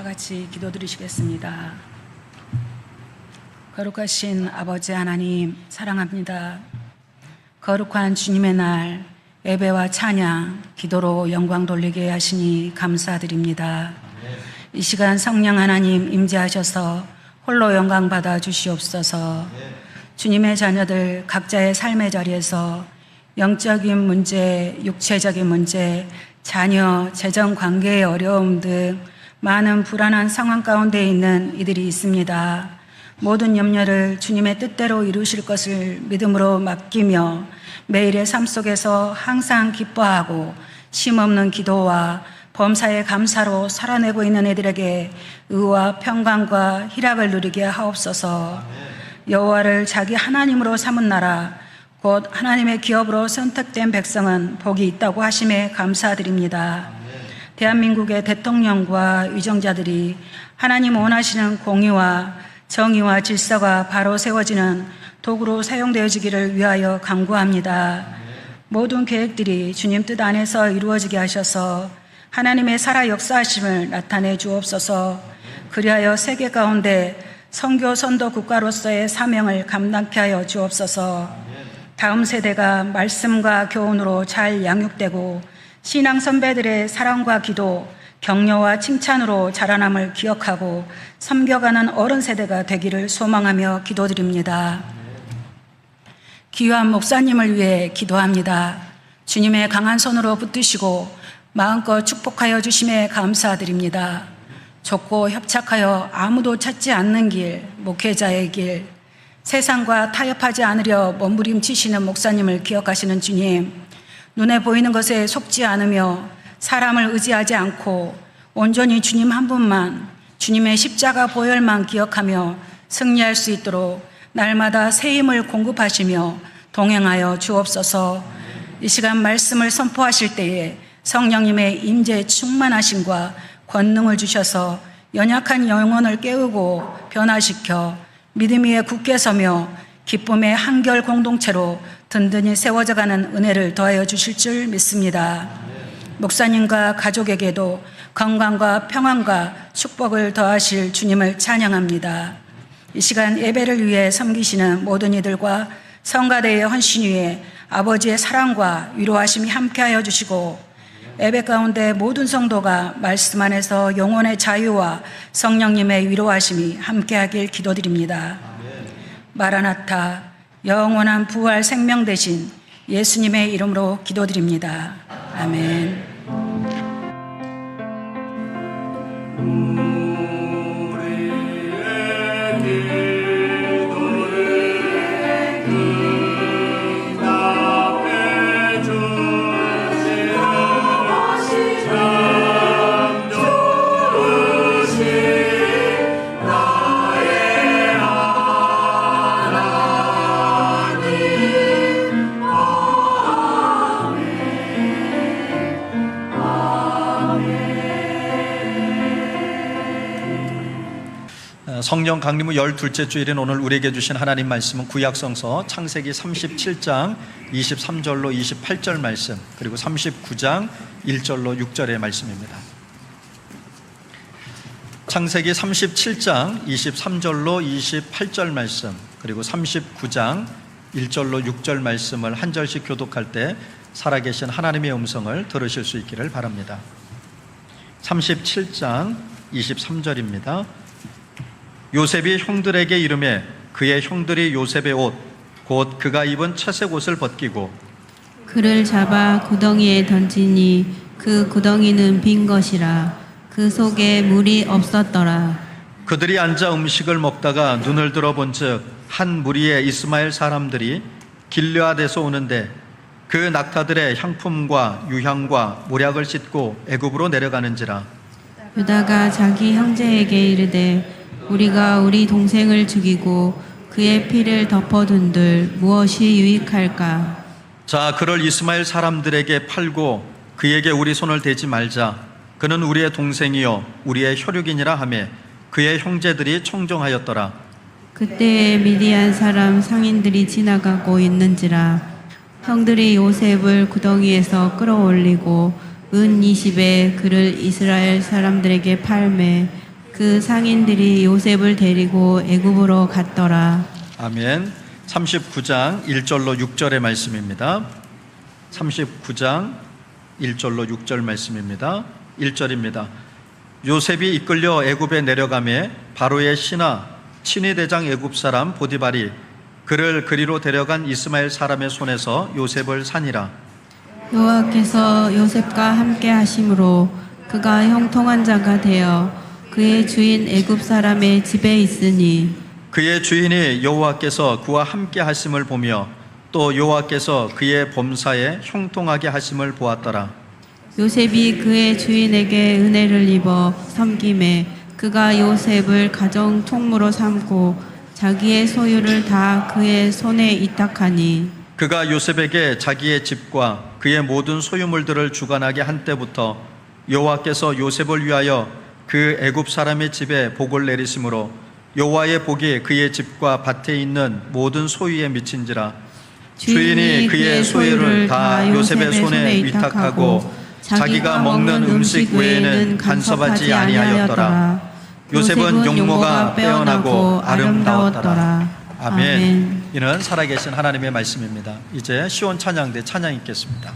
같이 기도드리시겠습니다. 거룩하신 아버지 하나님 사랑합니다. 거룩한 주님의 날 예배와 찬양, 기도로 영광 돌리게 하시니 감사드립니다. 이 시간 성령 하나님 임재하셔서 홀로 영광 받아 주시옵소서. 주님의 자녀들 각자의 삶의 자리에서 영적인 문제, 육체적인 문제, 자녀, 재정 관계의 어려움 등 많은 불안한 상황 가운데 있는 이들이 있습니다. 모든 염려를 주님의 뜻대로 이루실 것을 믿음으로 맡기며 매일의 삶 속에서 항상 기뻐하고 쉼없는 기도와 범사의 감사로 살아내고 있는 이들에게 의와 평강과 희락을 누리게 하옵소서. 여호와를 자기 하나님으로 삼은 나라 곧 하나님의 기업으로 선택된 백성은 복이 있다고 하심에 감사드립니다. 대한민국의 대통령과 위정자들이 하나님 원하시는 공의와 정의와 질서가 바로 세워지는 도구로 사용되어지기를 위하여 간구합니다. 모든 계획들이 주님 뜻 안에서 이루어지게 하셔서 하나님의 살아 역사하심을 나타내 주옵소서. 그리하여 세계 가운데 선교 선도 국가로서의 사명을 감당케 하여 주옵소서. 다음 세대가 말씀과 교훈으로 잘 양육되고 신앙 선배들의 사랑과 기도, 격려와 칭찬으로 자라남을 기억하고 섬겨가는 어른 세대가 되기를 소망하며 기도드립니다. 귀한 목사님을 위해 기도합니다. 주님의 강한 손으로 붙드시고 마음껏 축복하여 주심에 감사드립니다. 좁고 협착하여 아무도 찾지 않는 길, 목회자의 길, 세상과 타협하지 않으려 몸부림치시는 목사님을 기억하시는 주님, 눈에 보이는 것에 속지 않으며 사람을 의지하지 않고 온전히 주님 한 분만, 주님의 십자가 보혈만 기억하며 승리할 수 있도록 날마다 새 힘을 공급하시며 동행하여 주옵소서. 이 시간 말씀을 선포하실 때에 성령님의 임재 충만하심과 권능을 주셔서 연약한 영혼을 깨우고 변화시켜 믿음 위에 굳게 서며 기쁨의 한결 공동체로 든든히 세워져가는 은혜를 더하여 주실 줄 믿습니다. 목사님과 가족에게도 건강과 평안과 축복을 더하실 주님을 찬양합니다. 이 시간 예배를 위해 섬기시는 모든 이들과 성가대의 헌신 위에 아버지의 사랑과 위로하심이 함께하여 주시고 예배 가운데 모든 성도가 말씀 안에서 영혼의 자유와 성령님의 위로하심이 함께하길 기도드립니다. 마라나타, 영원한 부활 생명 되신 예수님의 이름으로 기도드립니다. 아멘. 성령 강림 후 12째 주일인 오늘 우리에게 주신 하나님 말씀은 구약성서 창세기 37장 23절로 28절 말씀, 그리고 39장 1절로 6절의 말씀입니다. 창세기 37장 23절로 28절 말씀, 그리고 39장 1절로 6절 말씀을 한 절씩 교독할 때 살아계신 하나님의 음성을 들으실 수 있기를 바랍니다. 37장 23절입니다. 요셉이 형들에게 이르매 그의 형들이 요셉의 옷 곧 그가 입은 채색 옷을 벗기고 그를 잡아 구덩이에 던지니 그 구덩이는 빈 것이라 그 속에 물이 없었더라. 그들이 앉아 음식을 먹다가 눈을 들어본즉 한 무리의 이스마엘 사람들이 길르앗에서 오는데 그 낙타들의 향품과 유향과 모략을 싣고 애굽으로 내려가는지라. 유다가 자기 형제에게 이르되 우리가 우리 동생을 죽이고 그의 피를 덮어둔들 무엇이 유익할까? 자, 그를 이스마엘 사람들에게 팔고 그에게 우리 손을 대지 말자. 그는 우리의 동생이요 우리의 혈육이니라 하매 그의 형제들이 청종하였더라. 그때에 미디안 사람 상인들이 지나가고 있는지라 형들이 요셉을 구덩이에서 끌어올리고 은 20에 그를 이스라엘 사람들에게 팔매 그 상인들이 요셉을 데리고 애굽으로 갔더라. 아멘. 39장 1절로 6절의 말씀입니다. 39장 1절로 6절 말씀입니다. 1절입니다. 요셉이 이끌려 애굽에 내려가매 바로의 신하 친위대장 애굽 사람 보디발이 그를 그리로 데려간 이스마엘 사람의 손에서 요셉을 산이라. 여호와께서 요셉과 함께 하심으로 그가 형통한 자가 되어 그의 주인 애굽 사람의 집에 있으니 그의 주인이 여호와께서 그와 함께 하심을 보며 또 여호와께서 그의 범사에 형통하게 하심을 보았더라. 요셉이 그의 주인에게 은혜를 입어 섬김에 그가 요셉을 가정 총무로 삼고 자기의 소유를 다 그의 손에 이탁하니 그가 요셉에게 자기의 집과 그의 모든 소유물들을 주관하게 한 때부터 여호와께서 요셉을 위하여 그 애굽 사람의 집에 복을 내리심으로 여호와의 복이 그의 집과 밭에 있는 모든 소유에 미친지라. 주인이 그의 소유를 다 요셉의 손에 위탁하고 자기가 먹는 음식 외에는 간섭하지 아니하였더라. 요셉은 용모가 빼어나고 아름다웠더라. 아멘. 아멘. 이는 살아계신 하나님의 말씀입니다. 이제 시온 찬양대 찬양 읽겠습니다.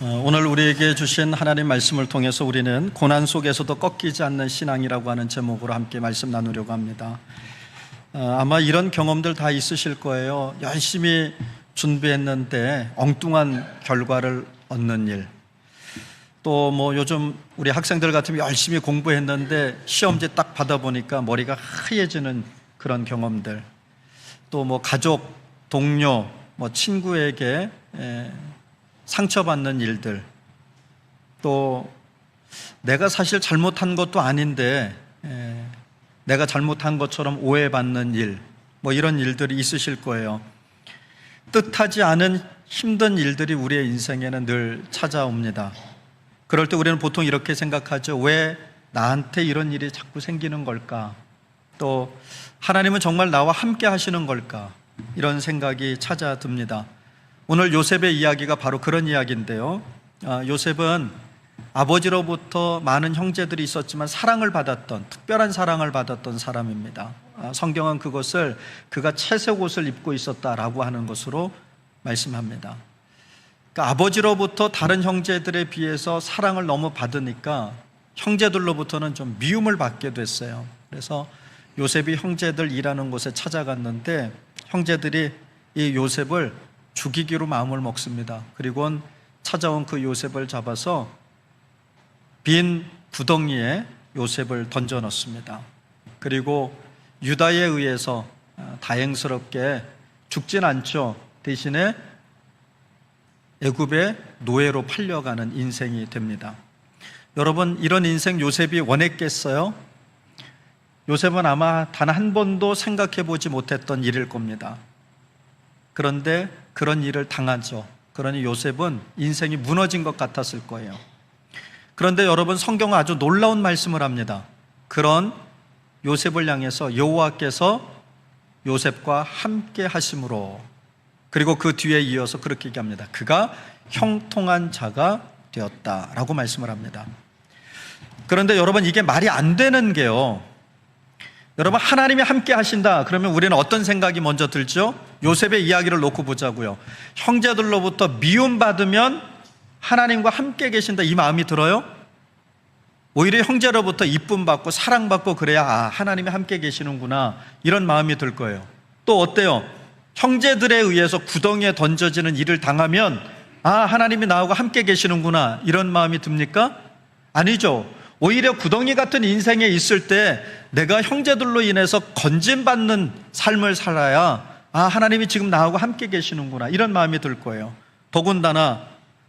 오늘 우리에게 주신 하나님 말씀을 통해서 우리는 고난 속에서도 꺾이지 않는 신앙이라고 하는 제목으로 함께 말씀 나누려고 합니다. 아마 이런 경험들 다 있으실 거예요. 열심히 준비했는데 엉뚱한 결과를 얻는 일. 또 뭐 요즘 우리 학생들 같으면 열심히 공부했는데 시험지 딱 받아보니까 머리가 하얘지는 그런 경험들. 또 뭐 가족, 동료, 뭐 친구에게 상처받는 일들. 또 내가 사실 잘못한 것도 아닌데 내가 잘못한 것처럼 오해받는 일, 뭐 이런 일들이 있으실 거예요. 뜻하지 않은 힘든 일들이 우리의 인생에는 늘 찾아옵니다. 그럴 때 우리는 보통 이렇게 생각하죠. 왜 나한테 이런 일이 자꾸 생기는 걸까? 또 하나님은 정말 나와 함께 하시는 걸까? 이런 생각이 찾아듭니다. 오늘 요셉의 이야기가 바로 그런 이야기인데요. 요셉은 아버지로부터 많은 형제들이 있었지만 사랑을 받았던, 특별한 사랑을 받았던 사람입니다. 성경은 그것을 그가 채색 옷을 입고 있었다라고 하는 것으로 말씀합니다. 그러니까 아버지로부터 다른 형제들에 비해서 사랑을 너무 받으니까 형제들로부터는 좀 미움을 받게 됐어요. 그래서 요셉이 형제들 일하는 곳에 찾아갔는데 형제들이 이 요셉을 죽이기로 마음을 먹습니다. 그리고는 찾아온 그 요셉을 잡아서 빈 구덩이에 요셉을 던져 넣습니다. 그리고 유다에 의해서 다행스럽게 죽진 않죠. 대신에 애굽의 노예로 팔려가는 인생이 됩니다. 여러분, 이런 인생 요셉이 원했겠어요? 요셉은 아마 단 한 번도 생각해 보지 못했던 일일 겁니다. 그런데 그런 일을 당하죠. 그러니 요셉은 인생이 무너진 것 같았을 거예요. 그런데 여러분, 성경은 아주 놀라운 말씀을 합니다. 그런 요셉을 향해서 여호와께서 요셉과 함께 하심으로, 그리고 그 뒤에 이어서 그렇게 얘기합니다. 그가 형통한 자가 되었다라고 말씀을 합니다. 그런데 여러분, 이게 말이 안 되는 게요, 여러분, 하나님이 함께 하신다 그러면 우리는 어떤 생각이 먼저 들죠? 요셉의 이야기를 놓고 보자고요. 형제들로부터 미움받으면 하나님과 함께 계신다, 이 마음이 들어요? 오히려 형제로부터 이쁨받고 사랑받고 그래야 하나님이 함께 계시는구나, 이런 마음이 들 거예요. 또 어때요? 형제들에 의해서 구덩이에 던져지는 일을 당하면 하나님이 나하고 함께 계시는구나, 이런 마음이 듭니까? 아니죠. 오히려 구덩이 같은 인생에 있을 때 내가 형제들로 인해서 건진받는 삶을 살아야 하나님이 지금 나하고 함께 계시는구나, 이런 마음이 들 거예요. 더군다나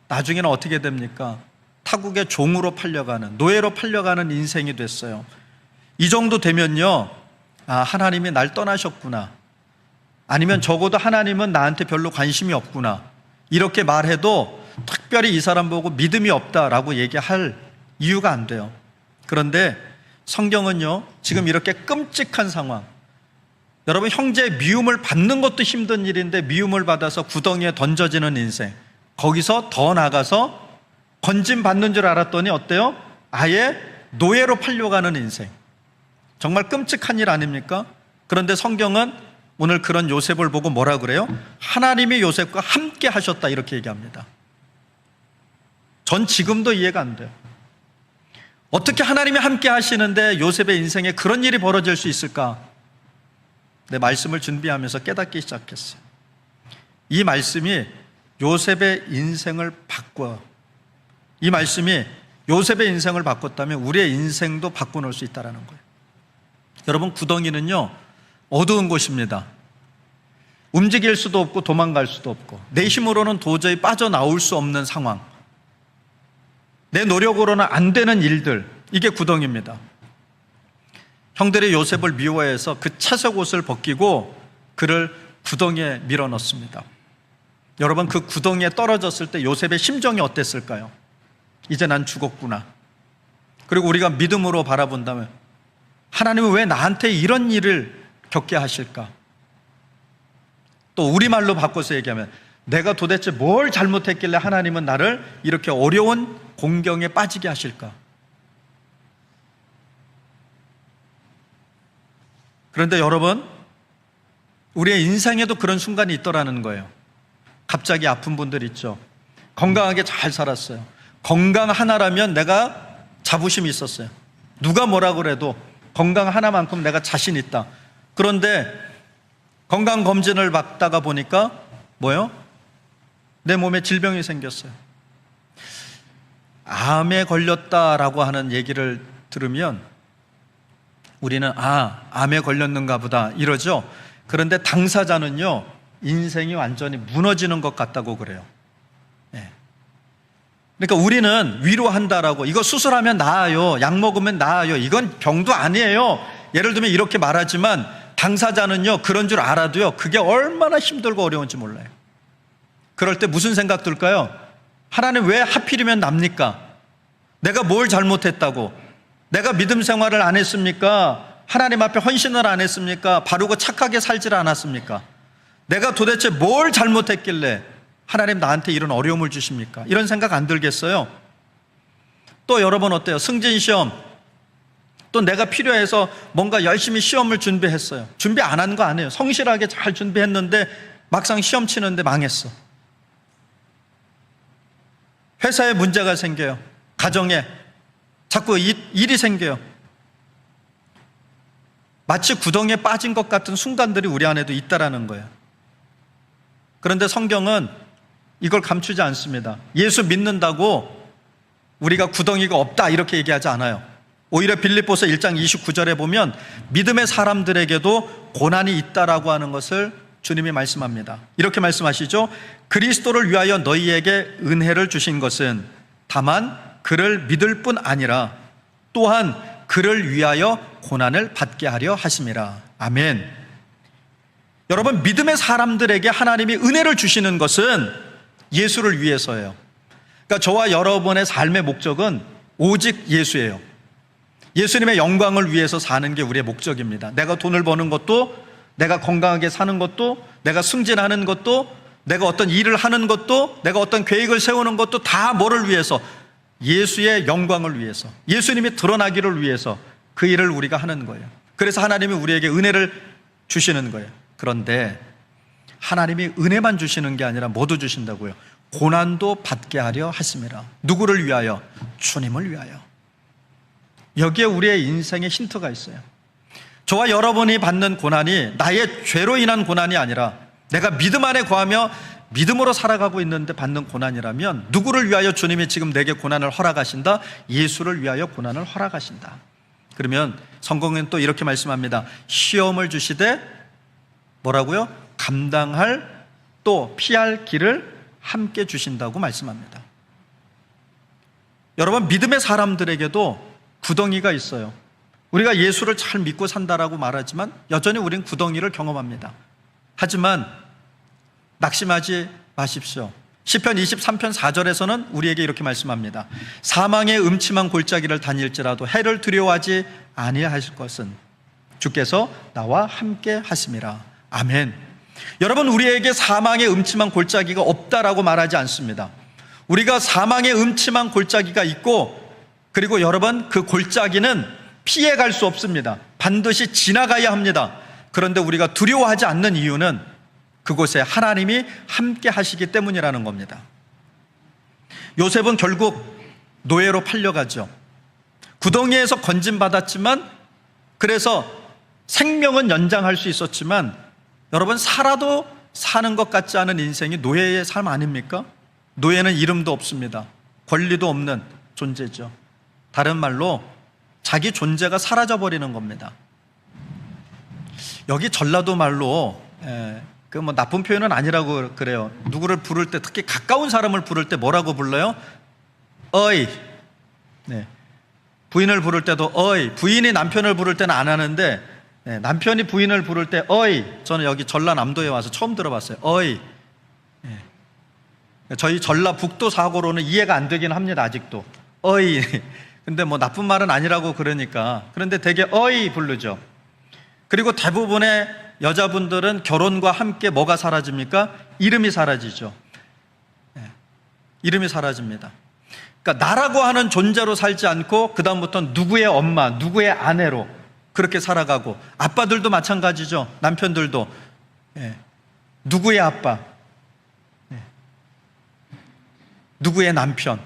나중에는 어떻게 됩니까? 타국의 종으로 팔려가는, 노예로 팔려가는 인생이 됐어요. 이 정도 되면요, 하나님이 날 떠나셨구나, 아니면 적어도 하나님은 나한테 별로 관심이 없구나, 이렇게 말해도 특별히 이 사람 보고 믿음이 없다라고 얘기할 이유가 안 돼요. 그런데 성경은요, 지금 이렇게 끔찍한 상황, 여러분, 형제의 미움을 받는 것도 힘든 일인데 미움을 받아서 구덩이에 던져지는 인생, 거기서 더 나가서 건진받는 줄 알았더니 어때요? 아예 노예로 팔려가는 인생. 정말 끔찍한 일 아닙니까? 그런데 성경은 오늘 그런 요셉을 보고 뭐라 그래요? 하나님이 요셉과 함께 하셨다, 이렇게 얘기합니다. 전 지금도 이해가 안 돼요. 어떻게 하나님이 함께 하시는데 요셉의 인생에 그런 일이 벌어질 수 있을까? 내 말씀을 준비하면서 깨닫기 시작했어요. 이 말씀이 요셉의 인생을 바꿔요. 이 말씀이 요셉의 인생을 바꿨다면 우리의 인생도 바꿔놓을 수 있다는 거예요. 여러분, 구덩이는요, 어두운 곳입니다. 움직일 수도 없고 도망갈 수도 없고 내 힘으로는 도저히 빠져나올 수 없는 상황, 내 노력으로는 안 되는 일들, 이게 구덩이입니다. 형들이 요셉을 미워해서 그 채색 옷을 벗기고 그를 구덩이에 밀어넣습니다. 여러분, 그 구덩이에 떨어졌을 때 요셉의 심정이 어땠을까요? 이제 난 죽었구나. 그리고 우리가 믿음으로 바라본다면 하나님은 왜 나한테 이런 일을 겪게 하실까? 또 우리말로 바꿔서 얘기하면 내가 도대체 뭘 잘못했길래 하나님은 나를 이렇게 어려운 공경에 빠지게 하실까? 그런데 여러분, 우리의 인생에도 그런 순간이 있더라는 거예요. 갑자기 아픈 분들 있죠. 건강하게 잘 살았어요. 건강 하나라면 내가 자부심이 있었어요. 누가 뭐라 그래도 건강 하나만큼 내가 자신 있다. 그런데 건강검진을 받다가 보니까 뭐요? 내 몸에 질병이 생겼어요. 암에 걸렸다라고 하는 얘기를 들으면 우리는 암에 걸렸는가 보다 이러죠. 그런데 당사자는요, 인생이 완전히 무너지는 것 같다고 그래요. 그러니까 우리는 위로한다라고, 이거 수술하면 나아요, 약 먹으면 나아요, 이건 병도 아니에요, 예를 들면 이렇게 말하지만 당사자는요, 그런 줄 알아도요, 그게 얼마나 힘들고 어려운지 몰라요. 그럴 때 무슨 생각 들까요? 하나님 왜 하필이면 납니까? 내가 뭘 잘못했다고? 내가 믿음 생활을 안 했습니까? 하나님 앞에 헌신을 안 했습니까? 바르고 착하게 살질 않았습니까? 내가 도대체 뭘 잘못했길래 하나님 나한테 이런 어려움을 주십니까? 이런 생각 안 들겠어요? 또 여러분 어때요? 승진시험, 또 내가 필요해서 뭔가 열심히 시험을 준비했어요. 준비 안 한 거 아니에요. 성실하게 잘 준비했는데 막상 시험 치는데 망했어. 회사에 문제가 생겨요. 가정에 자꾸 일이 생겨요. 마치 구덩이에 빠진 것 같은 순간들이 우리 안에도 있다라는 거예요. 그런데 성경은 이걸 감추지 않습니다. 예수 믿는다고 우리가 구덩이가 없다 이렇게 얘기하지 않아요. 오히려 빌립보서 1장 29절에 보면 믿음의 사람들에게도 고난이 있다라고 하는 것을 주님이 말씀합니다. 이렇게 말씀하시죠. 그리스도를 위하여 너희에게 은혜를 주신 것은 다만 그를 믿을 뿐 아니라 또한 그를 위하여 고난을 받게 하려 하심이라. 아멘. 여러분, 믿음의 사람들에게 하나님이 은혜를 주시는 것은 예수를 위해서예요. 그러니까 저와 여러분의 삶의 목적은 오직 예수예요. 예수님의 영광을 위해서 사는 게 우리의 목적입니다. 내가 돈을 버는 것도, 내가 건강하게 사는 것도, 내가 승진하는 것도, 내가 어떤 일을 하는 것도, 내가 어떤 계획을 세우는 것도 다 뭐를 위해서? 예수의 영광을 위해서, 예수님이 드러나기를 위해서 그 일을 우리가 하는 거예요. 그래서 하나님이 우리에게 은혜를 주시는 거예요. 그런데 하나님이 은혜만 주시는 게 아니라 뭐도 주신다고요? 고난도 받게 하려 하심이라. 누구를 위하여? 주님을 위하여. 여기에 우리의 인생의 힌트가 있어요. 저와 여러분이 받는 고난이 나의 죄로 인한 고난이 아니라 내가 믿음 안에 거하며 믿음으로 살아가고 있는데 받는 고난이라면 누구를 위하여 주님이 지금 내게 고난을 허락하신다? 예수를 위하여 고난을 허락하신다. 그러면 성경은 또 이렇게 말씀합니다. 시험을 주시되 뭐라고요? 감당할 또 피할 길을 함께 주신다고 말씀합니다. 여러분, 믿음의 사람들에게도 구덩이가 있어요. 우리가 예수를 잘 믿고 산다라고 말하지만 여전히 우린 구덩이를 경험합니다. 하지만 낙심하지 마십시오. 시편 23편 4절에서는 우리에게 이렇게 말씀합니다. 사망의 음침한 골짜기를 다닐지라도 해를 두려워하지 아니하실 것은 주께서 나와 함께 하심이라. 아멘. 여러분, 우리에게 사망의 음침한 골짜기가 없다라고 말하지 않습니다. 우리가 사망의 음침한 골짜기가 있고, 그리고 여러분, 그 골짜기는 피해갈 수 없습니다. 반드시 지나가야 합니다. 그런데 우리가 두려워하지 않는 이유는 그곳에 하나님이 함께 하시기 때문이라는 겁니다. 요셉은 결국 노예로 팔려가죠. 구덩이에서 건진받았지만, 그래서 생명은 연장할 수 있었지만, 여러분, 살아도 사는 것 같지 않은 인생이 노예의 삶 아닙니까? 노예는 이름도 없습니다. 권리도 없는 존재죠. 다른 말로 자기 존재가 사라져버리는 겁니다. 여기 전라도 말로 그 뭐 나쁜 표현은 아니라고 그래요. 누구를 부를 때, 특히 가까운 사람을 부를 때 뭐라고 불러요? 어이. 네. 부인을 부를 때도 어이. 부인이 남편을 부를 때는 안 하는데, 남편이 부인을 부를 때 어이. 저는 여기 전라남도에 와서 처음 들어봤어요. 어이. 저희 전라북도 사고로는 이해가 안 되긴 합니다. 아직도 어이. 근데 뭐 나쁜 말은 아니라고 그러니까. 그런데 되게 어이 부르죠. 그리고 대부분의 여자분들은 결혼과 함께 뭐가 사라집니까? 이름이 사라지죠. 이름이 사라집니다. 그러니까 나라고 하는 존재로 살지 않고 그 다음부터는 누구의 엄마, 누구의 아내로 그렇게 살아가고, 아빠들도 마찬가지죠. 남편들도 누구의 아빠. 누구의 남편.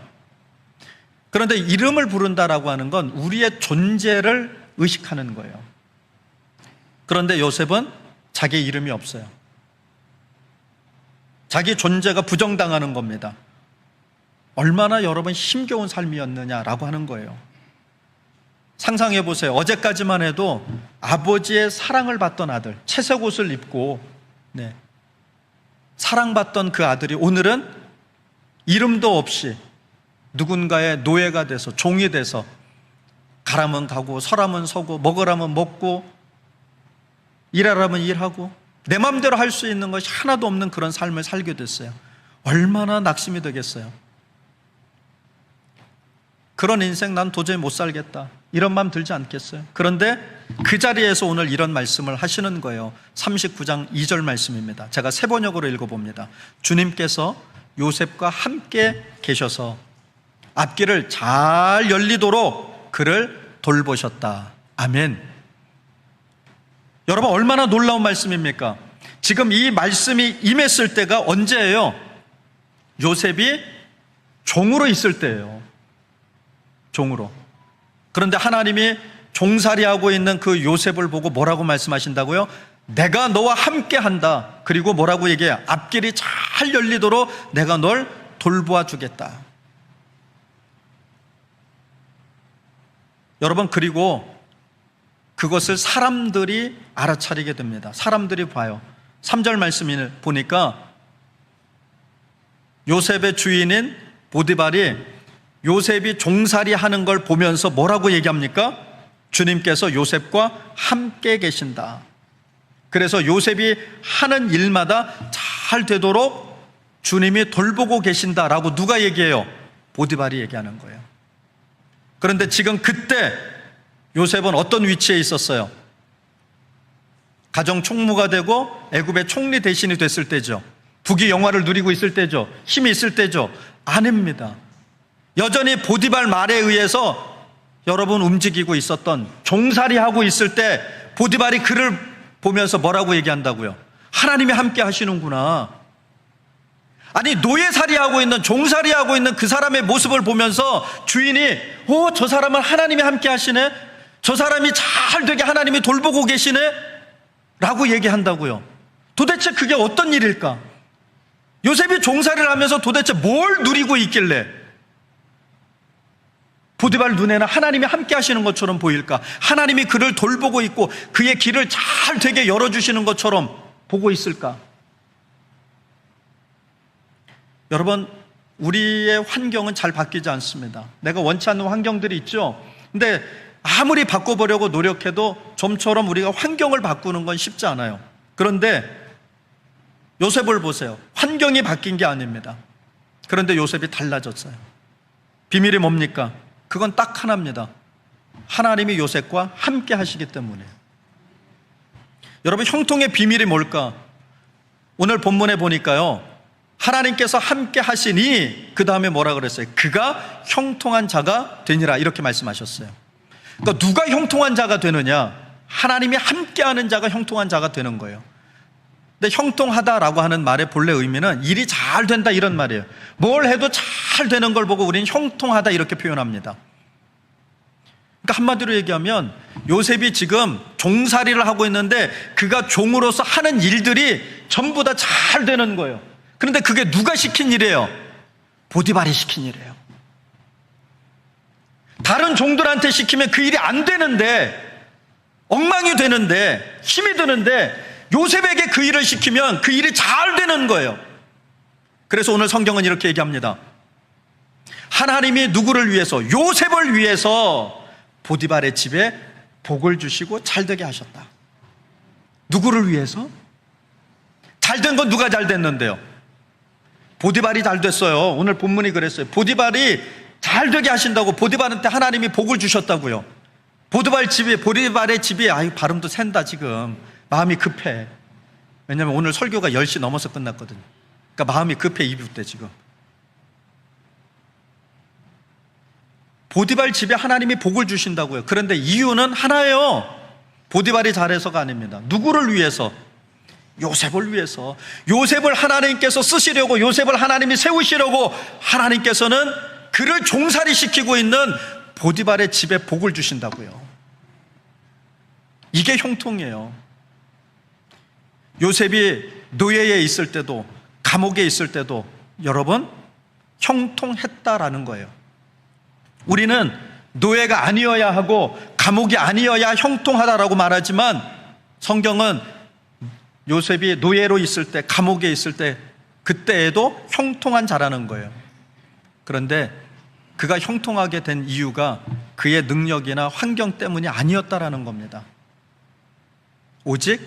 그런데 이름을 부른다라고 하는 건 우리의 존재를 의식하는 거예요. 그런데 요셉은 자기 이름이 없어요. 자기 존재가 부정당하는 겁니다. 얼마나 여러분 힘겨운 삶이었느냐라고 하는 거예요. 상상해 보세요. 어제까지만 해도 아버지의 사랑을 받던 아들, 채색 옷을 입고 사랑받던 그 아들이 오늘은 이름도 없이 누군가의 노예가 돼서, 종이 돼서, 가라면 가고 서라면 서고 먹으라면 먹고 일하라면 일하고 내 마음대로 할 수 있는 것이 하나도 없는 그런 삶을 살게 됐어요. 얼마나 낙심이 되겠어요. 그런 인생 난 도저히 못 살겠다, 이런 마음 들지 않겠어요? 그런데 그 자리에서 오늘 이런 말씀을 하시는 거예요. 39장 2절 말씀입니다. 제가 새 번역으로 읽어봅니다. 주님께서 요셉과 함께 계셔서 앞길을 잘 열리도록 그를 돌보셨다. 아멘. 여러분, 얼마나 놀라운 말씀입니까? 지금 이 말씀이 임했을 때가 언제예요? 요셉이 종으로 있을 때예요. 종으로. 그런데 하나님이 종살이하고 있는 그 요셉을 보고 뭐라고 말씀하신다고요? 내가 너와 함께 한다. 그리고 뭐라고 얘기해요? 앞길이 잘 열리도록 내가 널 돌보아 주겠다. 여러분, 그리고 그것을 사람들이 알아차리게 됩니다. 사람들이 봐요. 3절 말씀을 보니까 요셉의 주인인 보디발이 요셉이 종살이 하는 걸 보면서 뭐라고 얘기합니까? 주님께서 요셉과 함께 계신다. 그래서 요셉이 하는 일마다 잘 되도록 주님이 돌보고 계신다라고 누가 얘기해요? 보디발이 얘기하는 거예요. 그런데 지금 그때 요셉은 어떤 위치에 있었어요? 가정 총무가 되고 애굽의 총리 대신이 됐을 때죠. 부귀 영화를 누리고 있을 때죠. 힘이 있을 때죠. 아닙니다. 여전히 보디발 말에 의해서 여러분 움직이고 있었던, 종살이하고 있을 때 보디발이 그를 보면서 뭐라고 얘기한다고요? 하나님이 함께 하시는구나. 아니, 노예살이하고 있는, 종살이하고 있는 그 사람의 모습을 보면서 주인이 저 사람은 하나님이 함께 하시네, 저 사람이 잘 되게 하나님이 돌보고 계시네 라고 얘기한다고요. 도대체 그게 어떤 일일까? 요셉이 종살이를 하면서 도대체 뭘 누리고 있길래 보디발 눈에는 하나님이 함께 하시는 것처럼 보일까? 하나님이 그를 돌보고 있고 그의 길을 잘 되게 열어주시는 것처럼 보고 있을까? 여러분, 우리의 환경은 잘 바뀌지 않습니다. 내가 원치 않는 환경들이 있죠. 근데 아무리 바꿔보려고 노력해도 좀처럼 우리가 환경을 바꾸는 건 쉽지 않아요. 그런데 요셉을 보세요. 환경이 바뀐 게 아닙니다. 그런데 요셉이 달라졌어요. 비밀이 뭡니까? 그건 딱 하나입니다. 하나님이 요셉과 함께 하시기 때문에. 여러분, 형통의 비밀이 뭘까? 오늘 본문에 보니까요, 하나님께서 함께 하시니 그 다음에 뭐라 그랬어요? 그가 형통한 자가 되니라, 이렇게 말씀하셨어요. 그러니까 누가 형통한 자가 되느냐? 하나님이 함께하는 자가 형통한 자가 되는 거예요. 근데 형통하다라고 하는 말의 본래 의미는 일이 잘 된다, 이런 말이에요. 뭘 해도 잘 되는 걸 보고 우리는 형통하다 이렇게 표현합니다. 그러니까 한마디로 얘기하면 요셉이 지금 종살이를 하고 있는데 그가 종으로서 하는 일들이 전부 다 잘 되는 거예요. 그런데 그게 누가 시킨 일이에요? 보디발이 시킨 일이에요. 다른 종들한테 시키면 그 일이 안 되는데, 엉망이 되는데, 힘이 드는데 요셉에게 그 일을 시키면 그 일이 잘 되는 거예요. 그래서 오늘 성경은 이렇게 얘기합니다. 하나님이 누구를 위해서? 요셉을 위해서 보디발의 집에 복을 주시고 잘 되게 하셨다. 누구를 위해서? 잘 된 건 누가 잘 됐는데요? 보디발이 잘 됐어요. 오늘 본문이 그랬어요. 보디발이 잘 되게 하신다고 보디발한테 하나님이 복을 주셨다고요. 보디발의 집이 발음도 샌다 지금. 마음이 급해. 왜냐하면 오늘 설교가 10시 넘어서 끝났거든요. 그러니까 마음이 급해, 이북대 지금. 보디발 집에 하나님이 복을 주신다고요. 그런데 이유는 하나예요. 보디발이 잘해서가 아닙니다. 누구를 위해서? 요셉을 위해서, 요셉을 하나님께서 쓰시려고, 요셉을 하나님이 세우시려고 하나님께서는 그를 종살이 시키고 있는 보디발의 집에 복을 주신다고요. 이게 형통이에요. 요셉이 노예에 있을 때도, 감옥에 있을 때도 여러분 형통했다라는 거예요. 우리는 노예가 아니어야 하고 감옥이 아니어야 형통하다라고 말하지만, 성경은 요셉이 노예로 있을 때, 감옥에 있을 때, 그때에도 형통한 자라는 거예요. 그런데 그가 형통하게 된 이유가 그의 능력이나 환경 때문이 아니었다라는 겁니다. 오직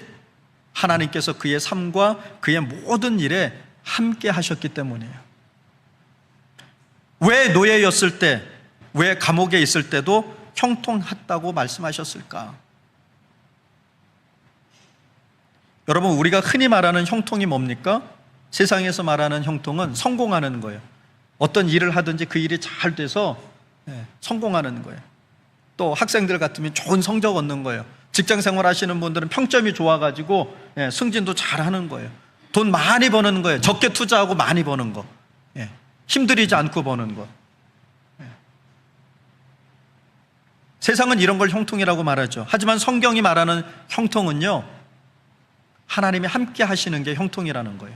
하나님께서 그의 삶과 그의 모든 일에 함께 하셨기 때문이에요. 왜 노예였을 때, 왜 감옥에 있을 때도 형통했다고 말씀하셨을까? 여러분, 우리가 흔히 말하는 형통이 뭡니까? 세상에서 말하는 형통은 성공하는 거예요. 어떤 일을 하든지 그 일이 잘 돼서 성공하는 거예요. 또 학생들 같으면 좋은 성적 얻는 거예요. 직장 생활 하시는 분들은 평점이 좋아가지고 승진도 잘하는 거예요. 돈 많이 버는 거예요. 적게 투자하고 많이 버는 거, 힘들이지 않고 버는 거. 세상은 이런 걸 형통이라고 말하죠. 하지만 성경이 말하는 형통은요, 하나님이 함께 하시는 게 형통이라는 거예요.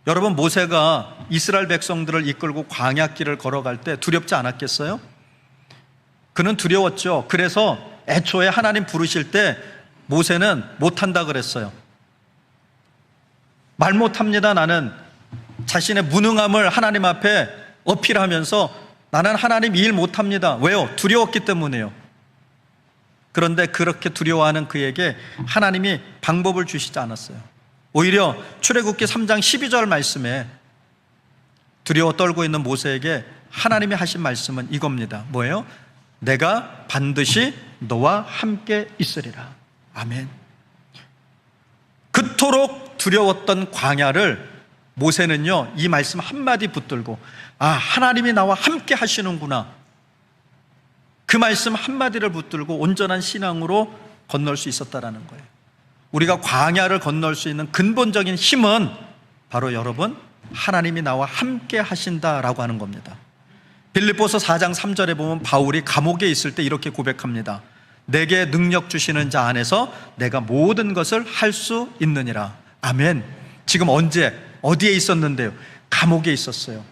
여러분, 모세가 이스라엘 백성들을 이끌고 광야길을 걸어갈 때 두렵지 않았겠어요? 그는 두려웠죠. 그래서 애초에 하나님 부르실 때 모세는 못한다 그랬어요. 말 못합니다. 나는 자신의 무능함을 하나님 앞에 어필하면서 나는 하나님 일 못합니다. 왜요? 두려웠기 때문이에요. 그런데 그렇게 두려워하는 그에게 하나님이 방법을 주시지 않았어요. 오히려 출애굽기 3장 12절 말씀에 두려워 떨고 있는 모세에게 하나님이 하신 말씀은 이겁니다. 뭐예요? 내가 반드시 너와 함께 있으리라. 아멘. 그토록 두려웠던 광야를 모세는요, 이 말씀 한마디 붙들고, 아, 하나님이 나와 함께 하시는구나, 그 말씀 한마디를 붙들고 온전한 신앙으로 건널 수 있었다라는 거예요. 우리가 광야를 건널 수 있는 근본적인 힘은 바로 여러분, 하나님이 나와 함께 하신다라고 하는 겁니다. 빌립보서 4장 3절에 보면 바울이 감옥에 있을 때 이렇게 고백합니다. 내게 능력 주시는 자 안에서 내가 모든 것을 할 수 있느니라. 아멘. 지금 언제, 어디에 있었는데요? 감옥에 있었어요.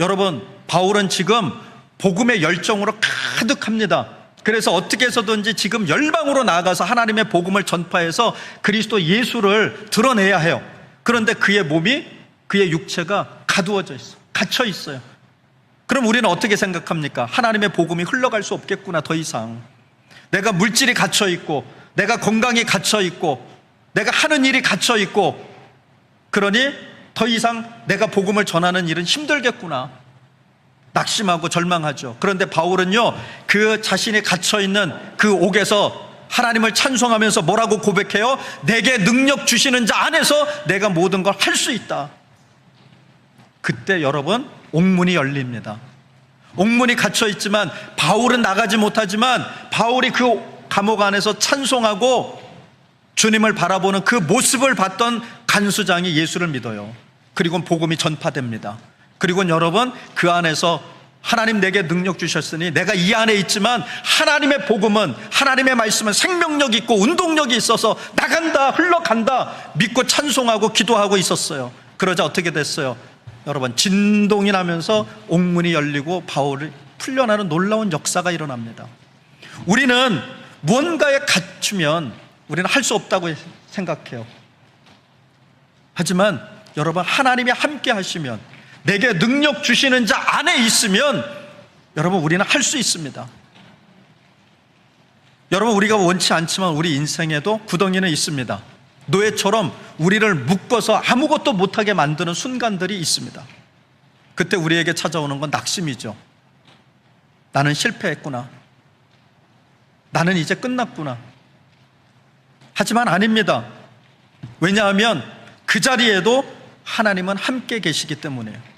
여러분, 바울은 지금 복음의 열정으로 가득합니다. 그래서 어떻게 해서든지 지금 열방으로 나아가서 하나님의 복음을 전파해서 그리스도 예수를 드러내야 해요. 그런데 그의 몸이, 그의 육체가 가두어져 있어, 갇혀 있어요. 그럼 우리는 어떻게 생각합니까? 하나님의 복음이 흘러갈 수 없겠구나, 더 이상. 내가 물질이 갇혀 있고, 내가 건강이 갇혀 있고, 내가 하는 일이 갇혀 있고, 그러니 더 이상 내가 복음을 전하는 일은 힘들겠구나, 낙심하고 절망하죠. 그런데 바울은요, 그 자신이 갇혀있는 그 옥에서 하나님을 찬송하면서 뭐라고 고백해요? 내게 능력 주시는 자 안에서 내가 모든 걸 할 수 있다. 그때 여러분, 옥문이 열립니다. 옥문이 갇혀있지만 바울은 나가지 못하지만 바울이 그 감옥 안에서 찬송하고 주님을 바라보는 그 모습을 봤던 간수장이 예수를 믿어요. 그리고 복음이 전파됩니다. 그리고 여러분, 그 안에서 하나님 내게 능력 주셨으니 내가 이 안에 있지만 하나님의 복음은, 하나님의 말씀은 생명력 있고 운동력이 있어서 나간다, 흘러간다 믿고 찬송하고 기도하고 있었어요. 그러자 어떻게 됐어요? 여러분, 진동이 나면서 옥문이 열리고 바울이 풀려나는 놀라운 역사가 일어납니다. 우리는 무언가에 갇히면 우리는 할 수 없다고 생각해요. 하지만 여러분, 하나님이 함께 하시면, 내게 능력 주시는 자 안에 있으면 여러분, 우리는 할 수 있습니다. 여러분, 우리가 원치 않지만 우리 인생에도 구덩이는 있습니다. 노예처럼 우리를 묶어서 아무것도 못하게 만드는 순간들이 있습니다. 그때 우리에게 찾아오는 건 낙심이죠. 나는 실패했구나, 나는 이제 끝났구나. 하지만 아닙니다. 왜냐하면 그 자리에도 하나님은 함께 계시기 때문이에요.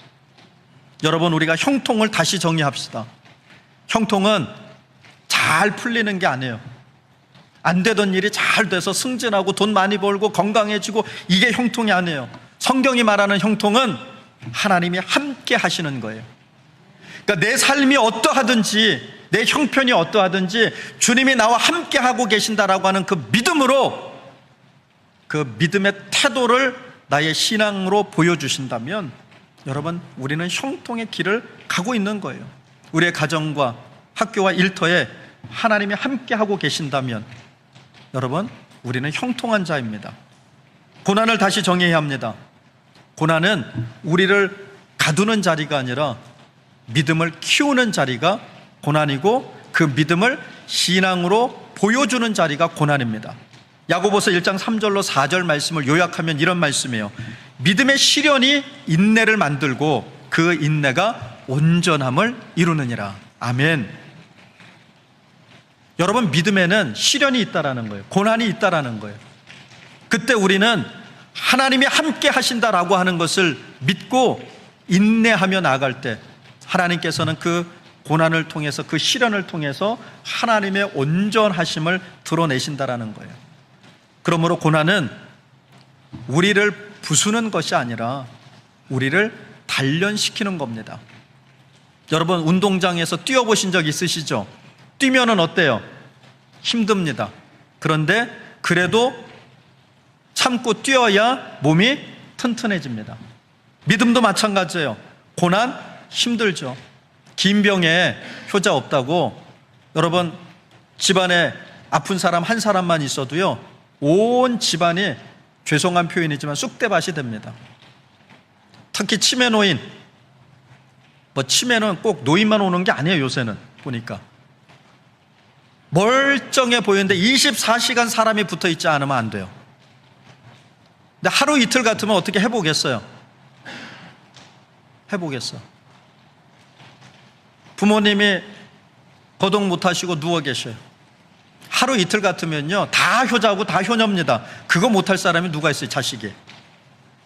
여러분, 우리가 형통을 다시 정의합시다. 형통은 잘 풀리는 게 아니에요. 안 되던 일이 잘 돼서 승진하고 돈 많이 벌고 건강해지고, 이게 형통이 아니에요. 성경이 말하는 형통은 하나님이 함께 하시는 거예요. 그러니까 내 삶이 어떠하든지, 내 형편이 어떠하든지 주님이 나와 함께 하고 계신다라고 하는 그 믿음으로, 그 믿음의 태도를 나의 신앙으로 보여주신다면, 여러분, 우리는 형통의 길을 가고 있는 거예요. 우리의 가정과 학교와 일터에 하나님이 함께 하고 계신다면, 여러분, 우리는 형통한 자입니다. 고난을 다시 정의해야 합니다. 고난은 우리를 가두는 자리가 아니라 믿음을 키우는 자리가 고난이고, 그 믿음을 신앙으로 보여주는 자리가 고난입니다. 야고보서 1장 3절로 4절 말씀을 요약하면 이런 말씀이에요. 믿음의 시련이 인내를 만들고 그 인내가 온전함을 이루느니라. 아멘. 여러분, 믿음에는 시련이 있다라는 거예요. 고난이 있다라는 거예요. 그때 우리는 하나님이 함께 하신다라고 하는 것을 믿고 인내하며 나아갈 때, 하나님께서는 그 고난을 통해서, 그 시련을 통해서 하나님의 온전하심을 드러내신다라는 거예요. 그러므로 고난은 우리를 부수는 것이 아니라 우리를 단련시키는 겁니다. 여러분, 운동장에서 뛰어보신 적 있으시죠? 뛰면은 어때요? 힘듭니다. 그런데 그래도 참고 뛰어야 몸이 튼튼해집니다. 믿음도 마찬가지예요. 고난 힘들죠. 긴 병에 효자 없다고, 여러분, 집안에 아픈 사람 한 사람만 있어도요, 온 집안이, 죄송한 표현이지만 쑥대밭이 됩니다. 특히 치매 노인, 치매는 꼭 노인만 오는 게 아니에요. 요새는 보니까 멀쩡해 보이는데 24시간 사람이 붙어 있지 않으면 안 돼요. 근데 하루 이틀 같으면 어떻게 해보겠어요? 해보겠어. 부모님이 거동 못하시고 누워 계셔요. 하루 이틀 같으면요, 다 효자고 다 효녀입니다. 그거 못할 사람이 누가 있어요? 자식이.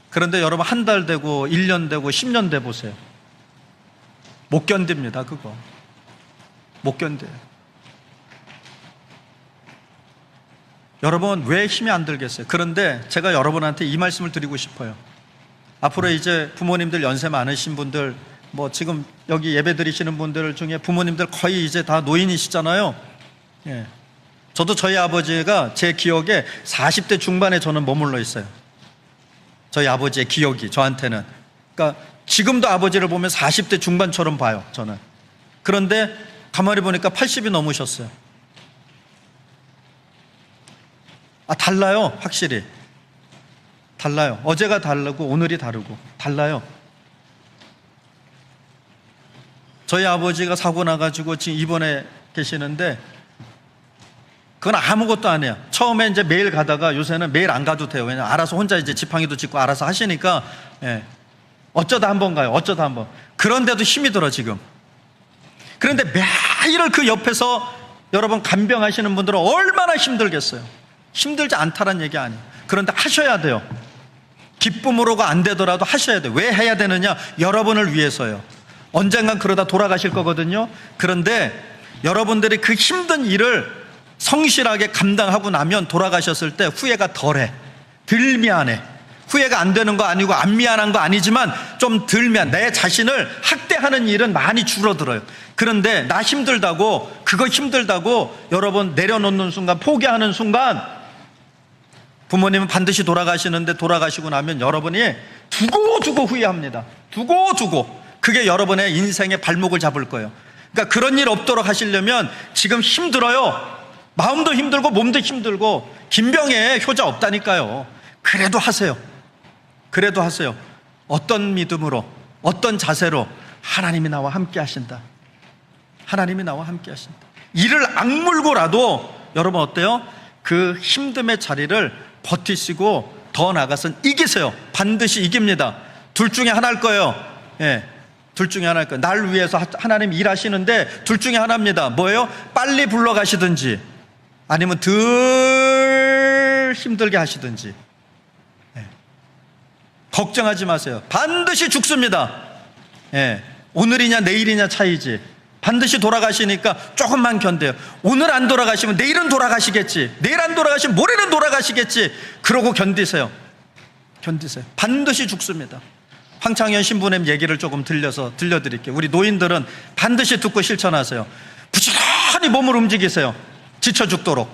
그런데 여러분, 한 달 되고 1년 되고 10년 돼 보세요. 못 견딥니다. 그거 못 견뎌요. 여러분, 왜 힘이 안 들겠어요? 그런데 제가 여러분한테 이 말씀을 드리고 싶어요. 앞으로 이제 부모님들 연세 많으신 분들, 지금 여기 예배 드리시는 분들 중에 부모님들 거의 이제 다 노인이시잖아요. 예. 저도 저희 아버지가 제 기억에 40대 중반에 저는 머물러 있어요. 저희 아버지의 기억이 저한테는. 그러니까 지금도 아버지를 보면 40대 중반처럼 봐요, 저는. 그런데 가만히 보니까 80이 넘으셨어요. 달라요. 확실히 달라요. 어제가 다르고 오늘이 다르고 달라요. 저희 아버지가 사고 나가지고 지금 입원해 계시는데, 그건 아무것도 아니에요. 처음에 이제 매일 가다가 요새는 매일 안 가도 돼요. 왜냐면 알아서 혼자 이제 지팡이도 짚고 알아서 하시니까, 예. 어쩌다 한번 가요. 어쩌다 한번. 그런데도 힘이 들어 지금. 그런데 매일 그 옆에서 여러분 간병하시는 분들은 얼마나 힘들겠어요. 힘들지 않다는 얘기 아니에요. 그런데 하셔야 돼요. 기쁨으로가 안 되더라도 하셔야 돼요. 왜 해야 되느냐? 여러분을 위해서요. 언젠간 그러다 돌아가실 거거든요. 그런데 여러분들이 그 힘든 일을 성실하게 감당하고 나면 돌아가셨을 때 후회가 덜해. 덜 미안해. 후회가 안 되는 거 아니고 안 미안한 거 아니지만 좀 덜 미안. 내 자신을 학대하는 일은 많이 줄어들어요. 그런데 나 힘들다고, 그거 힘들다고 여러분 내려놓는 순간, 포기하는 순간, 부모님은 반드시 돌아가시는데 돌아가시고 나면 여러분이 두고두고 후회합니다. 두고두고. 그게 여러분의 인생의 발목을 잡을 거예요. 그러니까 그런 일 없도록 하시려면 지금 힘들어요. 마음도 힘들고 몸도 힘들고 김병에 효자 없다니까요. 그래도 하세요. 그래도 하세요. 어떤 믿음으로, 어떤 자세로? 하나님이 나와 함께 하신다. 하나님이 나와 함께 하신다. 이를 악물고라도 여러분 어때요? 그 힘듦의 자리를 버티시고 더 나아가서 이기세요. 반드시 이깁니다. 둘 중에 하나일 거예요. 예, 둘 중에 하나일 거예요. 날 위해서 하나님 일하시는데 둘 중에 하나입니다. 뭐예요? 빨리 불러가시든지 아니면 덜 힘들게 하시든지. 예. 걱정하지 마세요. 반드시 죽습니다. 예. 오늘이냐 내일이냐 차이지. 반드시 돌아가시니까 조금만 견뎌요. 오늘 안 돌아가시면 내일은 돌아가시겠지, 내일 안 돌아가시면 모레는 돌아가시겠지, 그러고 견디세요. 반드시 죽습니다. 황창현 신부님 얘기를 조금 들려드릴게요. 우리 노인들은 반드시 듣고 실천하세요. 부지런히 몸을 움직이세요. 지쳐 죽도록.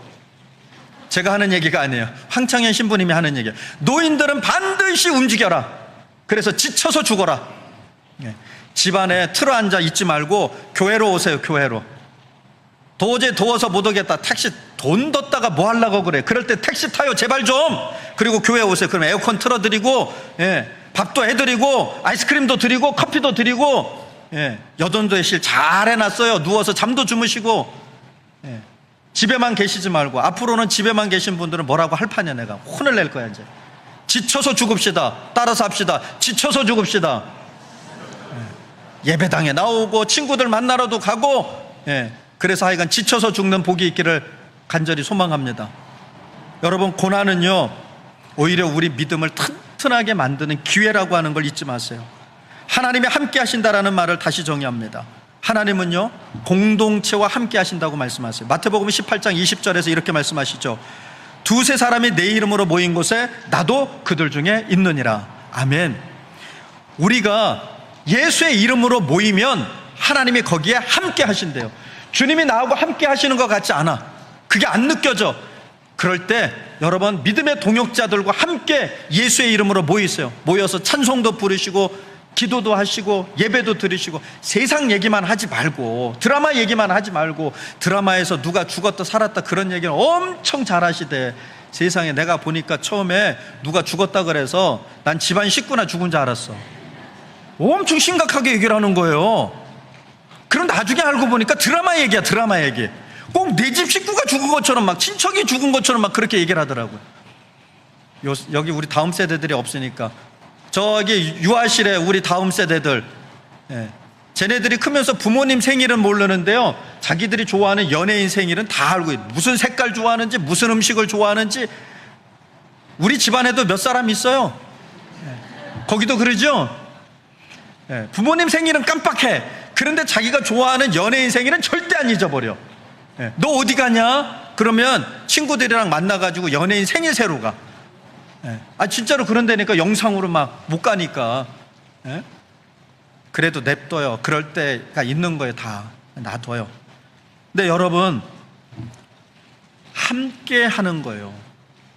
제가 하는 얘기가 아니에요. 황창현 신부님이 하는 얘기예요. 노인들은 반드시 움직여라. 그래서 지쳐서 죽어라. 집안에 틀어 앉아 있지 말고 교회로 오세요. 교회로. 도저히 더워서 못 오겠다. 택시 돈 뒀다가 뭐 하려고 그래. 그럴 때 택시 타요 제발 좀. 그리고 교회 오세요. 그럼 에어컨 틀어드리고, 밥도 해드리고, 아이스크림도 드리고, 커피도 드리고, 여돈도실 잘 해놨어요. 누워서 잠도 주무시고. 집에만 계시지 말고. 앞으로는 집에만 계신 분들은 뭐라고 할 판이야. 내가 혼을 낼 거야. 이제 지쳐서 죽읍시다. 따라서 합시다. 지쳐서 죽읍시다. 예배당에 나오고 친구들 만나러도 가고, 그래서 하여간 지쳐서 죽는 복이 있기를 간절히 소망합니다. 여러분, 고난은요 오히려 우리 믿음을 튼튼하게 만드는 기회라고 하는 걸 잊지 마세요. 하나님이 함께 하신다라는 말을 다시 정의합니다. 하나님은요 공동체와 함께 하신다고 말씀하세요. 마태복음 18장 20절에서 이렇게 말씀하시죠. 두세 사람이 내 이름으로 모인 곳에 나도 그들 중에 있느니라. 아멘. 우리가 예수의 이름으로 모이면 하나님이 거기에 함께 하신대요. 주님이 나하고 함께 하시는 것 같지 않아. 그게 안 느껴져. 그럴 때 여러분, 믿음의 동역자들과 함께 예수의 이름으로 모여서 찬송도 부르시고 기도도 하시고 예배도 드리시고, 세상 얘기만 하지 말고, 드라마 얘기만 하지 말고, 드라마에서 누가 죽었다 살았다 그런 얘기는 엄청 잘하시대. 세상에 내가 보니까 처음에 누가 죽었다 그래서 난 집안 식구나 죽은 줄 알았어. 엄청 심각하게 얘기를 하는 거예요. 그럼 나중에 알고 보니까 드라마 얘기야. 드라마 얘기. 꼭 내 집 식구가 죽은 것처럼, 막 친척이 죽은 것처럼 막 그렇게 얘기를 하더라고요. 여기 우리 다음 세대들이 없으니까 저기 유아실에 우리 다음 세대들, 쟤네들이 크면서 부모님 생일은 모르는데요, 자기들이 좋아하는 연예인 생일은 다 알고 있어요. 무슨 색깔 좋아하는지, 무슨 음식을 좋아하는지. 우리 집안에도 몇 사람 있어요. 거기도 그러죠. 부모님 생일은 깜빡해. 그런데 자기가 좋아하는 연예인 생일은 절대 안 잊어버려. 너 어디 가냐? 그러면 친구들이랑 만나가지고 연예인 생일 새로 가. 진짜로 그런다니까. 영상으로 막 못 가니까. 그래도 냅둬요. 그럴 때가 있는 거예요. 다 놔둬요. 근데 여러분, 함께 하는 거예요.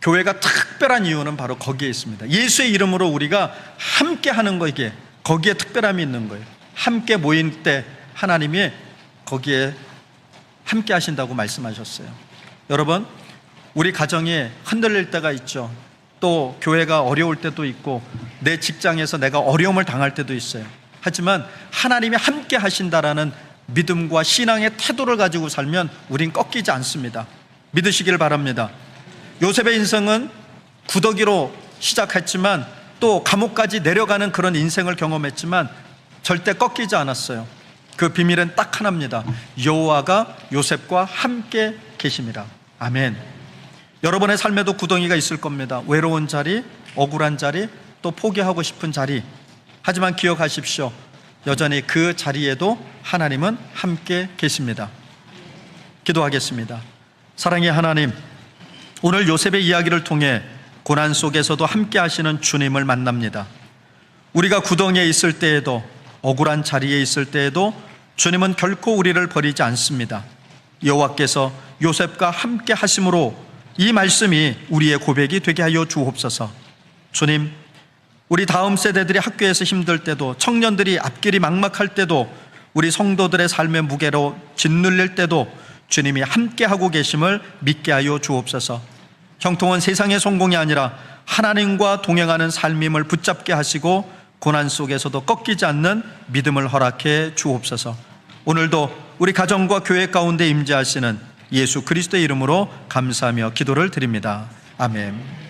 교회가 특별한 이유는 바로 거기에 있습니다. 예수의 이름으로 우리가 함께 하는 거, 이게 거기에 특별함이 있는 거예요. 함께 모인 때 하나님이 거기에 함께 하신다고 말씀하셨어요. 여러분, 우리 가정이 흔들릴 때가 있죠. 또 교회가 어려울 때도 있고, 내 직장에서 내가 어려움을 당할 때도 있어요. 하지만 하나님이 함께 하신다라는 믿음과 신앙의 태도를 가지고 살면 우린 꺾이지 않습니다. 믿으시길 바랍니다. 요셉의 인생은 구더기로 시작했지만 또 감옥까지 내려가는 그런 인생을 경험했지만 절대 꺾이지 않았어요. 그 비밀은 딱 하나입니다. 여호와가 요셉과 함께 계심이라. 아멘. 여러분의 삶에도 구덩이가 있을 겁니다. 외로운 자리, 억울한 자리, 또 포기하고 싶은 자리. 하지만 기억하십시오. 여전히 그 자리에도 하나님은 함께 계십니다. 기도하겠습니다. 사랑의 하나님, 오늘 요셉의 이야기를 통해 고난 속에서도 함께 하시는 주님을 만납니다. 우리가 구덩이에 있을 때에도, 억울한 자리에 있을 때에도 주님은 결코 우리를 버리지 않습니다. 여호와께서 요셉과 함께 하심으로 이 말씀이 우리의 고백이 되게 하여 주옵소서. 주님, 우리 다음 세대들이 학교에서 힘들 때도, 청년들이 앞길이 막막할 때도, 우리 성도들의 삶의 무게로 짓눌릴 때도 주님이 함께하고 계심을 믿게 하여 주옵소서. 형통한 세상의 성공이 아니라 하나님과 동행하는 삶임을 붙잡게 하시고 고난 속에서도 꺾이지 않는 믿음을 허락해 주옵소서. 오늘도 우리 가정과 교회 가운데 임재하시는 예수 그리스도의 이름으로 감사하며 기도를 드립니다. 아멘.